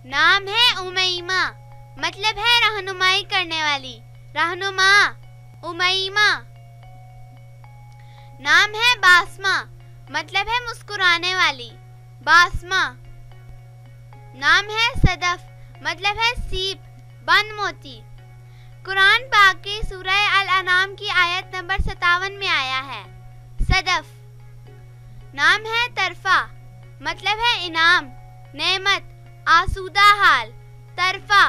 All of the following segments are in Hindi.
नाम है उमैमा, मतलब है रहनुमाई करने वाली, रहनुमा, उमैमा। नाम है बासमा, मतलब है मुस्कुराने वाली, बासमा। नाम है सदफ, मतलब है सीप, बंद मोती। कुरान पाक की सूरह अल-अनाम की आयत नंबर 57 में आया है, सदफ। नाम है तरफा, मतलब है इनाम, नेमत, आसूदा हाल, तरफा।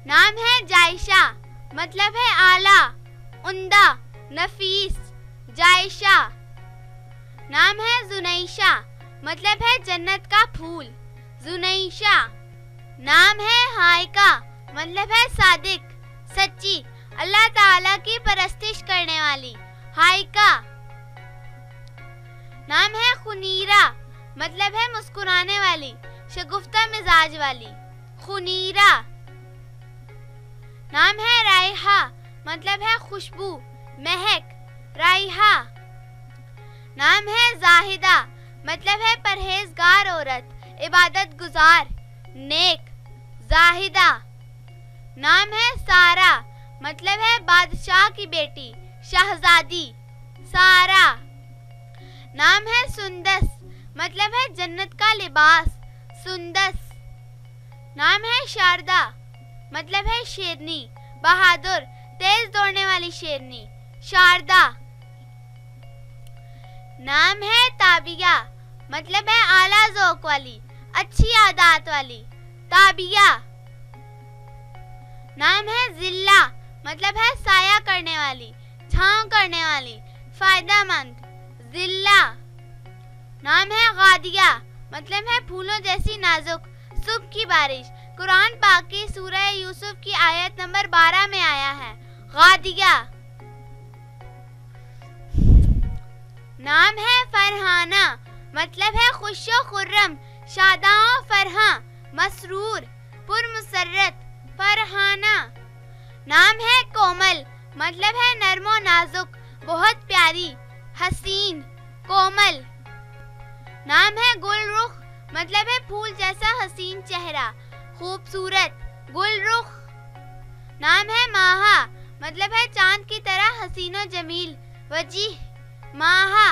नाम है जायशा, मतलब है आला, उम्दा, नफीस, जायशा। नाम है जुनैशा, मतलब है जन्नत का फूल, जुनैशा। नाम है हायका, मतलब है सादिक, सच्ची, अल्लाह ताला की परस्तिश करने वाली, हायका। नाम है खुनीरा, मतलब है मुस्कुराने वाली, शगुफ्ता मिजाज वाली, खुनीरा। नाम है रायहा, मतलब है खुशबू, महक, रायहा। नाम है जाहिदा, मतलब है परहेजगार औरत, इबादत गुजार, नेक, जाहिदा। नाम है सारा, मतलब है बादशाह की बेटी, शहजादी, सारा। नाम है सुंदस, मतलब है जन्नत का लिबास, सुंदस। नाम है शारदा, मतलब है शेरनी, बहादुर, तेज दौड़ने वाली शेरनी, शारदा। नाम है ताबिया, मतलब है आला ज़ौक़ वाली, अच्छी आदत वाली, ताबिया। नाम है जिल्ला, मतलब है साया करने वाली, छांव करने वाली, फायदेमंद, जिल्ला। नाम है गादिया, मतलब है फूलों जैसी नाजुक, सुबह की बारिश। कुरान पाक की सूरह यूसुफ की आयत नंबर 12 में आया है, गादिया। नाम है फरहाना, मतलब है खुशो खुर्रम, शादाओ फरहा, मसरूर, पुरमुसर्रत, फरहाना। नाम है कोमल, मतलब है नर्मो नाजुक, बहुत प्यारी, हसीन, कोमल। नाम है गुलरुख, मतलब है फूल जैसा हसीन चेहरा, खूबसूरत, गुलरुख। नाम है माहा, मतलब है चांद की तरह हसीनो जमील, वजीह, माहा।